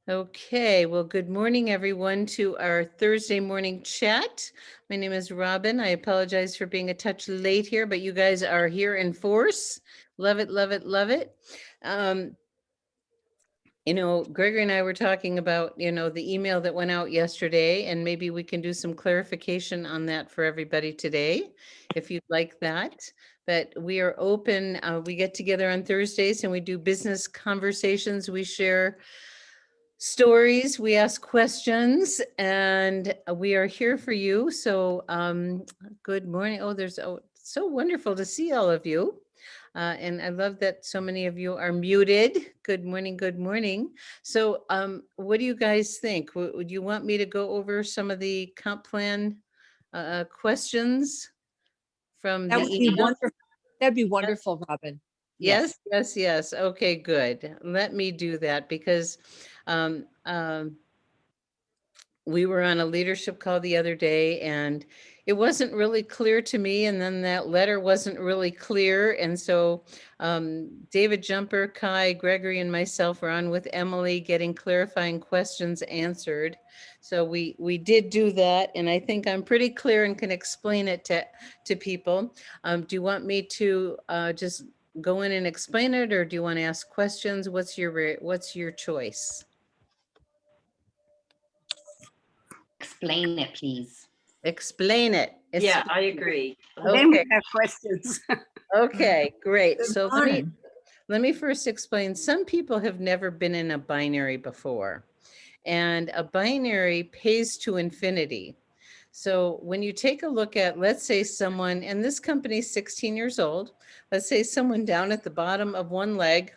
Okay, well, good morning, everyone, to our Thursday morning chat. My name is Robin. I apologize for being a touch late here, but you guys are here in force. Love it, love it, love it. Gregory and I were talking about, the email that went out yesterday, and maybe we can do some clarification on that for everybody today, if you'd like that. But we are open. We get together on Thursdays and we do business conversations. We share stories, we ask questions, and we are here for you. So good morning. So wonderful to see all of you. And I love that so many of you are muted. Good morning, good morning. So what do you guys think? Would you want me to go over some of the comp plan questions from That the would be email? wonderful. That'd be wonderful, Robin. Yes, yes, yes. Okay, good. Let me do that because um, um, we were on a leadership call the other day and it wasn't really clear to me. And then that letter wasn't really clear. And so David Jumper, Kai, Gregory, and myself were on with Emily getting clarifying questions answered. So we did do that. And I think I'm pretty clear and can explain it to people. Do you want me to just go in and explain it, or do you want to ask questions? What's your choice? Explain it, please. Explain it. Yeah, I agree. Then we Okay. have questions. Okay, great. Good So morning. let me first explain. Some people have never been in a binary before, and a binary pays to infinity. So when you take a look at, let's say someone, and this company's 16 years old, let's say someone down at the bottom of one leg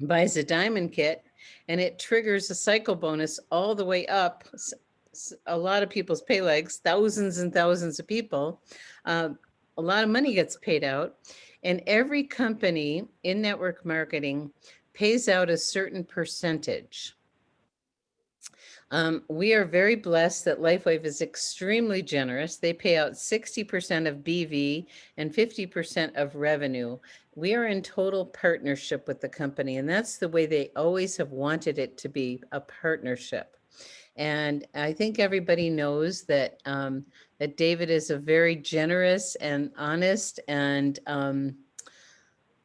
buys a diamond kit and it triggers a cycle bonus all the way up. A lot of people's pay legs, thousands and thousands of people, a lot of money gets paid out. And every company in network marketing pays out a certain percentage. We are very blessed that LifeWave is extremely generous. They pay out 60% of BV and 50% of revenue. We are in total partnership with the company, and that's the way they always have wanted it to be, a partnership. And I think everybody knows that that David is a very generous and honest and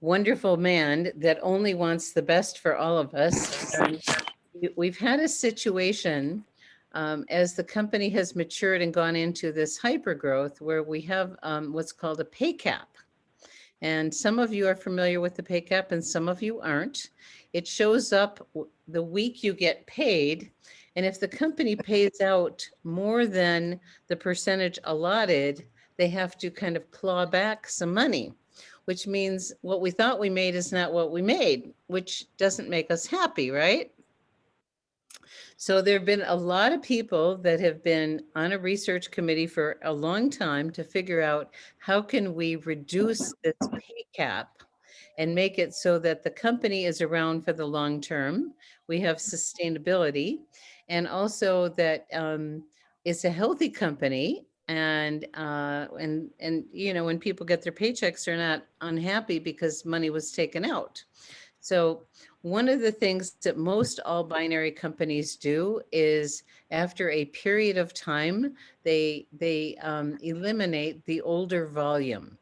wonderful man that only wants the best for all of us. And we've had a situation as the company has matured and gone into this hyper growth where we have what's called a pay cap. And some of you are familiar with the pay cap and some of you aren't. It shows up the week you get paid. And if the company pays out more than the percentage allotted, they have to kind of claw back some money, which means what we thought we made is not what we made, which doesn't make us happy, right? So there have been a lot of people that have been on a research committee for a long time to figure out how can we reduce this pay cap and make it so that the company is around for the long term. We have sustainability, and also that it's a healthy company. And when people get their paychecks, they're not unhappy because money was taken out. So one of the things that most all binary companies do is after a period of time, they eliminate the older volume.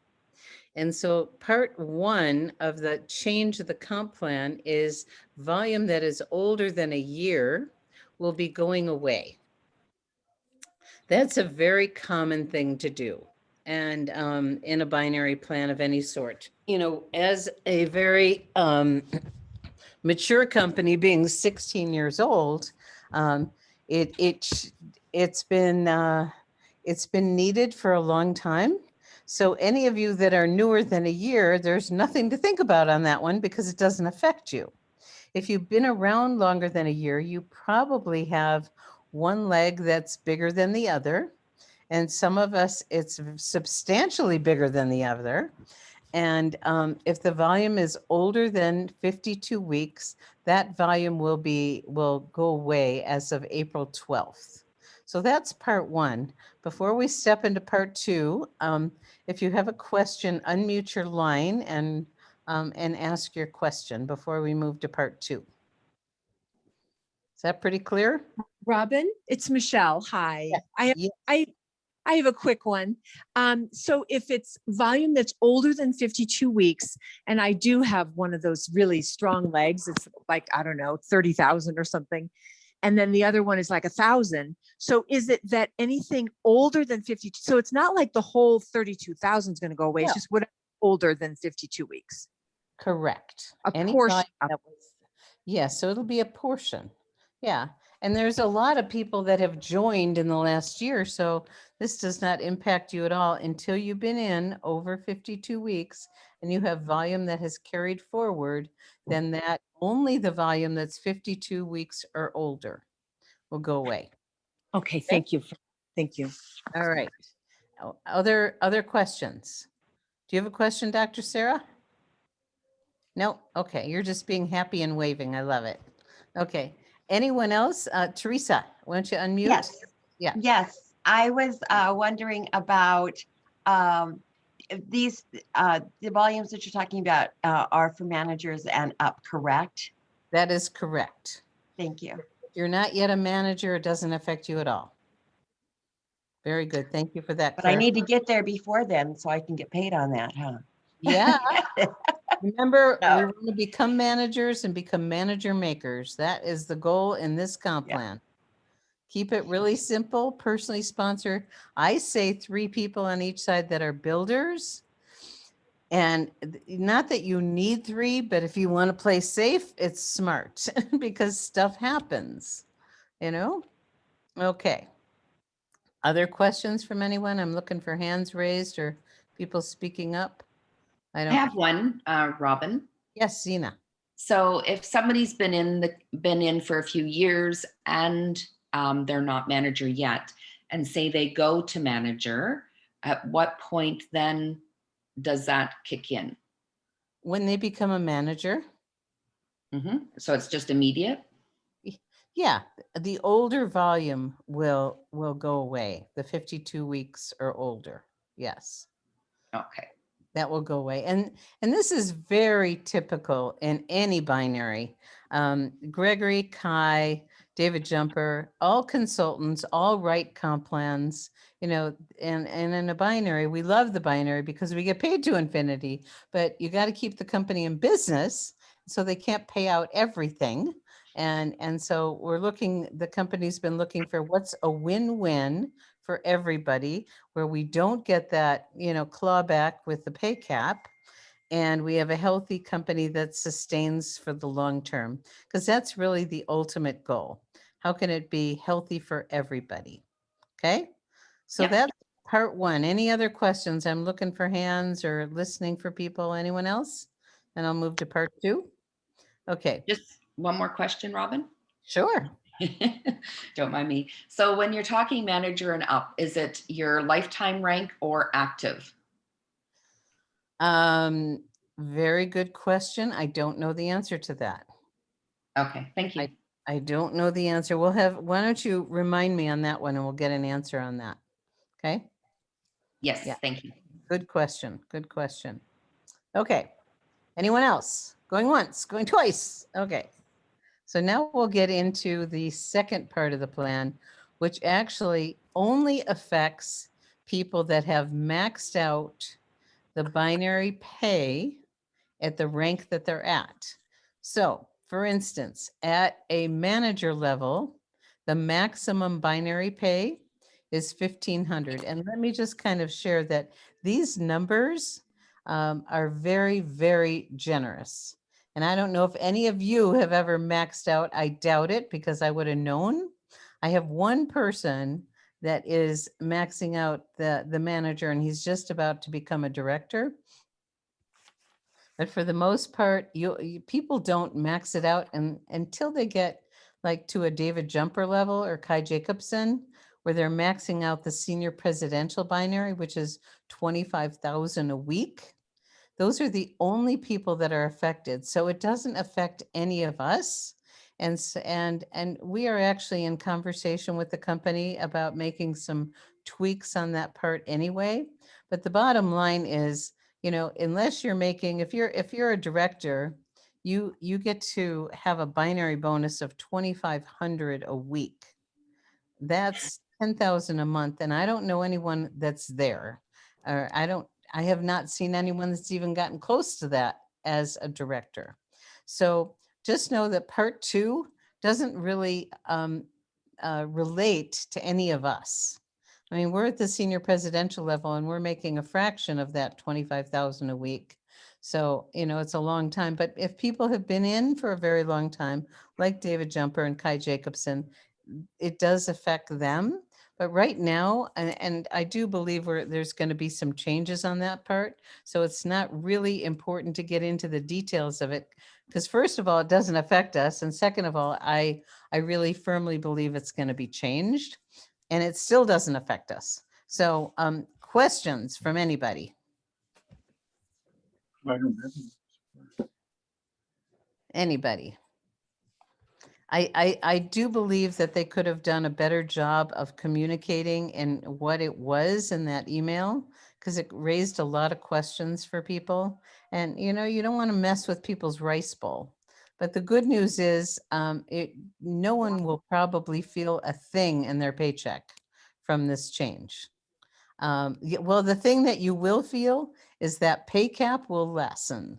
And so part one of the change of the comp plan is volume that is older than a year will be going away. That's a very common thing to do. And in a binary plan of any sort, as a very mature company, being 16 years old, it it's been needed for a long time. So any of you that are newer than a year, there's nothing to think about on that one because it doesn't affect you. If you've been around longer than a year, you probably have one leg that's bigger than the other. And some of us, it's substantially bigger than the other. And if the volume is older than 52 weeks, that volume will go away as of April 12th. So that's part one. Before we step into part two, if you have a question, unmute your line and ask your question before we move to part two. that pretty clear? Robin, it's Michelle. Hi. Yeah. I have, Yeah. I have a quick one. So if it's volume that's older than 52 weeks, and I do have one of those really strong legs, it's like, I don't know, 30,000 or something. And then the other one is like 1,000. So is it that anything older than 52? So it's not like the whole 32,000 is going to go away. It's No. just whatever older than 52 weeks. Correct. A Any portion volume of that was- Yeah, so it'll be a portion. Yeah. And there's a lot of people that have joined in the last year, so this does not impact you at all until you've been in over 52 weeks and you have volume that has carried forward, then that only the volume that's 52 weeks or older will go away. Okay, thank you. Thank you. All right. Other questions? Do you have a question, Dr. Sarah? No? Okay, you're just being happy and waving. I love it. Okay. Anyone else? Teresa, why don't you unmute? Yes. Yeah. Yes, I was wondering about these, the volumes that you're talking about are for managers and up, correct? That is correct. Thank you. If you're not yet a manager, it doesn't affect you at all. Very good. Thank you for that. But I need to get there before then so I can get paid on that, huh? Yeah. Remember, No. we want to become managers and become manager makers. That is the goal in this comp Yeah. plan. Keep it really simple, personally sponsored. I say 3 people on each side that are builders. And not that you need 3, but if you want to play safe, it's smart because stuff happens, you know? Okay. Other questions from anyone? I'm looking for hands raised or people speaking up. I I don't. have one, Robin. Yes, Zena. So if somebody's been in for a few years and they're not manager yet, and say they go to manager, at what point then does that kick in? When they become a manager, So it's just immediate? yeah, the older volume will go away, the 52 weeks or older. Yes, Okay. that will go away. And this is very typical in any binary. Gregory, Kai, David Jumper, all consultants, all write comp plans, you know, and in a binary, we love the binary because we get paid to infinity, but you got to keep the company in business, so they can't pay out everything. And so the company's been looking for what's a win-win for everybody, where we don't get that, you know, clawback with the pay cap. And we have a healthy company that sustains for the long term, because that's really the ultimate goal. How can it be healthy for everybody? Okay. So Yep. that's part 1. Any other questions? I'm looking for hands or listening for people. Anyone else? And I'll move to part 2. Okay. Just one more question, Robin. Sure. Don't mind me. So when you're talking manager and up, is it your lifetime rank or active? Very good question. I don't know the answer to that. Okay, thank you. I don't know the answer. Why don't you remind me on that one and we'll get an answer on that. Okay. Yes, Yeah. thank you. Good question. Good question. Okay. Anyone else? Going once, going twice. Okay. So now we'll get into the second part of the plan, which actually only affects people that have maxed out the binary pay at the rank that they're at. So for instance, at a manager level, the maximum binary pay is 1,500. And let me just kind of share that these numbers are very, very generous. And I don't know if any of you have ever maxed out. I doubt it, because I would have known. I have one person that is maxing out the manager, and he's just about to become a director. But for the most part, people don't max it out until they get like to a David Jumper level or Kai Jacobson, where they're maxing out the senior presidential binary, which is 25,000 a week. Those are the only people that are affected. So it doesn't affect any of us. And we are actually in conversation with the company about making some tweaks on that part anyway. But the bottom line is, you know, unless you're making, if you're a director, you get to have a binary bonus of 2,500 a week. That's 10,000 a month, and I don't know anyone that's there. Or I have not seen anyone that's even gotten close to that as a director. So just know that part two doesn't really relate to any of us. I mean, we're at the senior presidential level and we're making a fraction of that 25,000 a week. So, it's a long time, but if people have been in for a very long time, like David Jumper and Kai Jacobson, it does affect them. But right now, and I do believe there's going to be some changes on that part. So it's not really important to get into the details of it, because first of all, it doesn't affect us. And second of all, I really firmly believe it's going to be changed, and it still doesn't affect us. So questions from anybody? I don't have Anybody? I do believe that they could have done a better job of communicating in what it was in that email, because it raised a lot of questions for people. And, you don't want to mess with people's rice bowl. But the good news is no one will probably feel a thing in their paycheck from this change. Well, the thing that you will feel is that pay cap will lessen.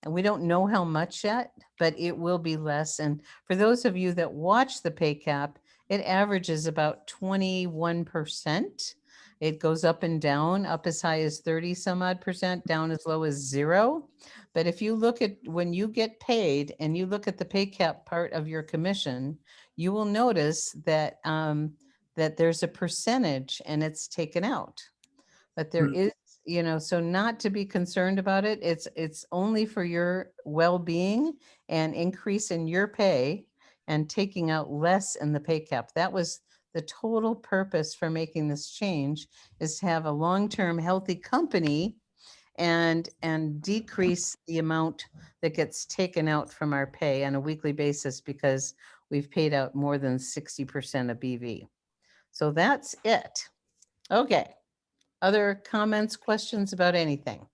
And we don't know how much yet, but it will be less. And for those of you that watch the pay cap, it averages about 21%. It goes up and down, up as high as 30 some odd percent, down as low as 0. But if you look at when you get paid and you look at the pay cap part of your commission, you will notice that that there's a percentage and it's taken out. But there is, so not to be concerned about it. It's only for your well-being and increase in your pay and taking out less in the pay cap. That was the total purpose for making this change, is to have a long-term healthy company and decrease the amount that gets taken out from our pay on a weekly basis, because we've paid out more than 60% of BV. So that's it. Okay. Other comments, questions about anything?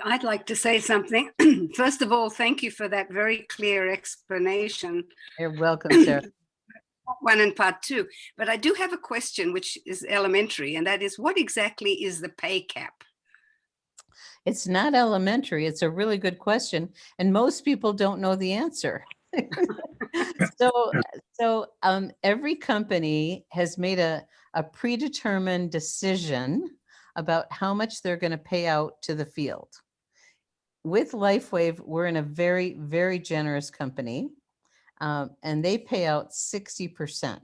I'd like to say something. First of all, thank you for that very clear explanation. You're welcome, Sarah. Part one and part two. But I do have a question which is elementary, and that is, what exactly is the pay cap? It's not elementary. It's a really good question, and most people don't know the answer. So every company has made a predetermined decision about how much they're going to pay out to the field. With LifeWave, we're in a very, very generous company, and they pay out 60%.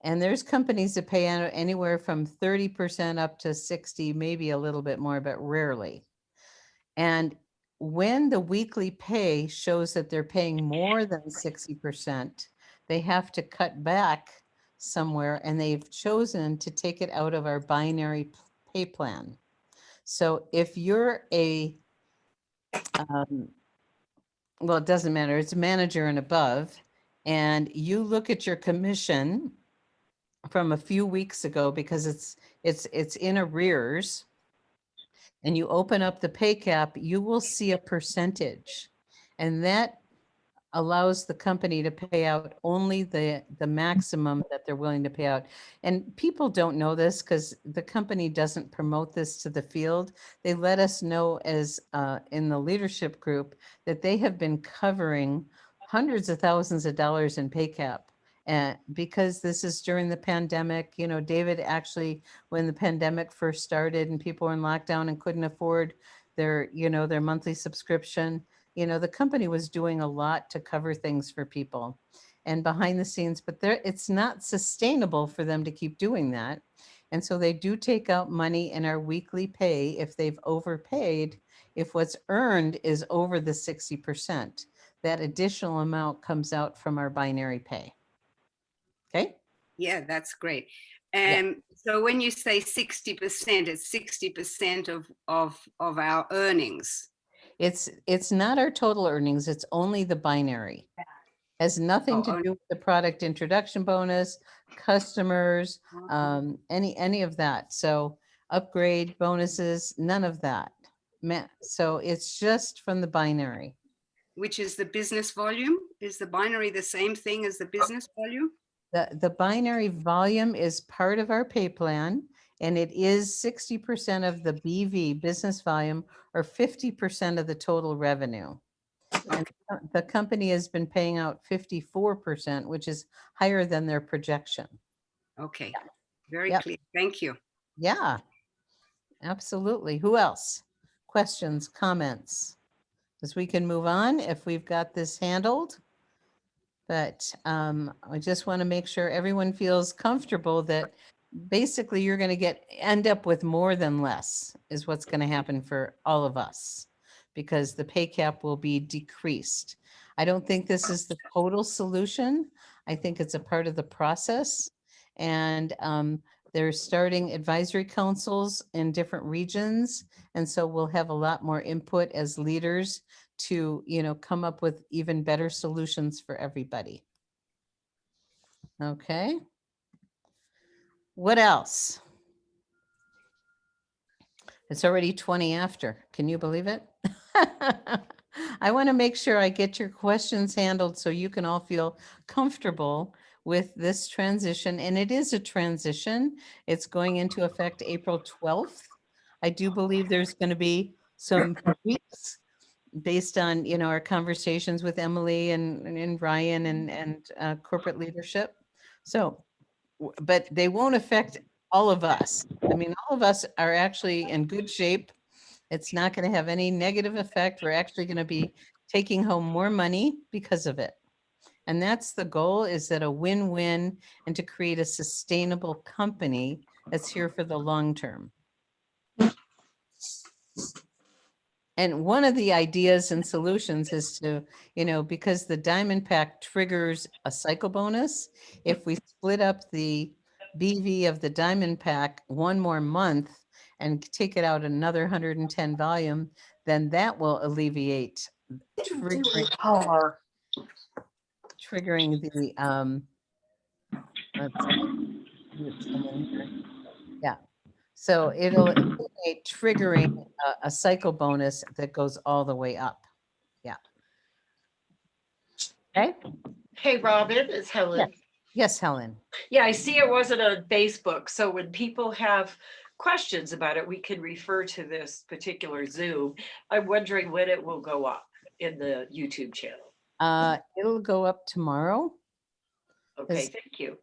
And there's companies that pay out anywhere from 30% up to 60, maybe a little bit more, but rarely. And when the weekly pay shows that they're paying more than 60%, they have to cut back somewhere, and they've chosen to take it out of our binary pay plan. So if you're a, well, it doesn't matter, it's a manager and above, and you look at your commission from a few weeks ago, because it's in arrears, and you open up the pay cap, you will see a percentage, and that allows the company to pay out only the maximum that they're willing to pay out. And people don't know this because the company doesn't promote this to the field. They let us know as in the leadership group that they have been covering hundreds of thousands of dollars in pay cap. And because this is during the pandemic, David, actually, when the pandemic first started and people were in lockdown and couldn't afford their monthly subscription, the company was doing a lot to cover things for people and behind the scenes, but it's not sustainable for them to keep doing that. And so they do take out money in our weekly pay if they've overpaid. If what's earned is over the 60%, that additional amount comes out from our binary pay. Okay. Yeah, that's great. And so when you say 60%, it's 60% of our earnings. It's not our total earnings. It's only the binary. Has nothing to do with the product introduction bonus, customers, any of that. So upgrade bonuses, none of that. So it's just from the binary. which is the business volume. Is the binary the same thing as the business volume? The binary volume is part of our pay plan, and it is 60% of the BV, business volume, or 50% of the total revenue. And the company has been paying out 54%, which is higher than their projection. Okay, very Yep. clear. Thank you. Yeah, absolutely. Who else? Questions, comments? Because we can move on if we've got this handled. But I just want to make sure everyone feels comfortable that basically you're going to end up with more than less is what's going to happen for all of us, because the pay cap will be decreased. I don't think this is the total solution. I think it's a part of the process. And they're starting advisory councils in different regions. And so we'll have a lot more input as leaders to, come up with even better solutions for everybody. Okay. What else? It's already 20 after. Can you believe it? I want to make sure I get your questions handled so you can all feel comfortable with this transition. And it is a transition. It's going into effect April 12th. I do believe there's going to be some tweaks based on, our conversations with Emily and Ryan and corporate leadership. So, but they won't affect all of us. I mean, all of us are actually in good shape. It's not going to have any negative effect. We're actually going to be taking home more money because of it. And that's the goal, is that a win-win, and to create a sustainable company that's here for the long term. And one of the ideas and solutions is to, because the Diamond Pack triggers a cycle bonus, if we split up the BV of the Diamond Pack one more month and take it out another 110 volume, then that will alleviate triggering the let's see, get someone here. Yeah. So it'll eliminate triggering a cycle bonus that goes all the way up. Yeah. Okay. Hey, Robin, it's Helen. Yes, Helen. Yeah, I see it wasn't on Facebook. So when people have questions about it, we can refer to this particular Zoom. I'm wondering when it will go up in the YouTube channel. It'll go up tomorrow. Okay, thank you.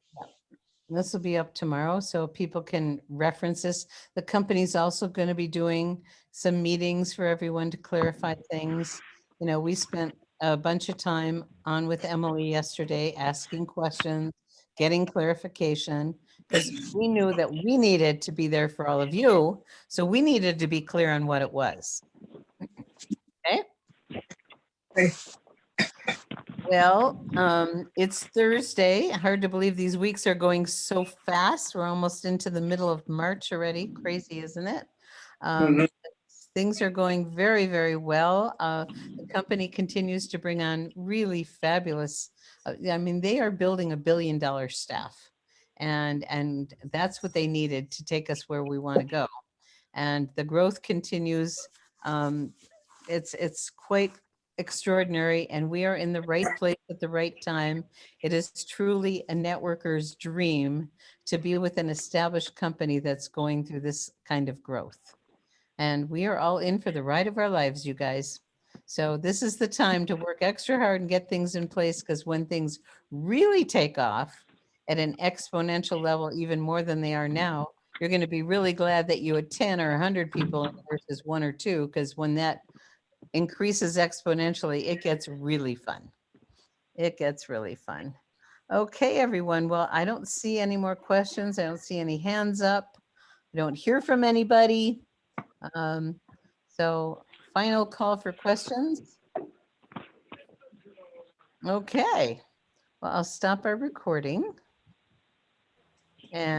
This will be up tomorrow, so people can reference this. The company's also going to be doing some meetings for everyone to clarify things. We spent a bunch of time on with Emily yesterday, asking questions, getting clarification, because we knew that we needed to be there for all of you. So we needed to be clear on what it was. Okay. Well, it's Thursday. Hard to believe these weeks are going so fast. We're almost into the middle of March already. Crazy, isn't it? Things are going very, very well. The company continues to bring on really fabulous. They are building $1 billion staff, and that's what they needed to take us where we want to go. And the growth continues. It's quite extraordinary, and we are in the right place at the right time. It is truly a networker's dream to be with an established company that's going through this kind of growth. And we are all in for the ride of our lives, you guys. So this is the time to work extra hard and get things in place, because when things really take off at an exponential level, even more than they are now, you're going to be really glad that you had 10 or 100 people versus 1 or 2, because when that increases exponentially, it gets really fun. It gets really fun. Okay, everyone. Well, I don't see any more questions. I don't see any hands up. I don't hear from anybody. So final call for questions. Okay. Well, I'll stop our recording. And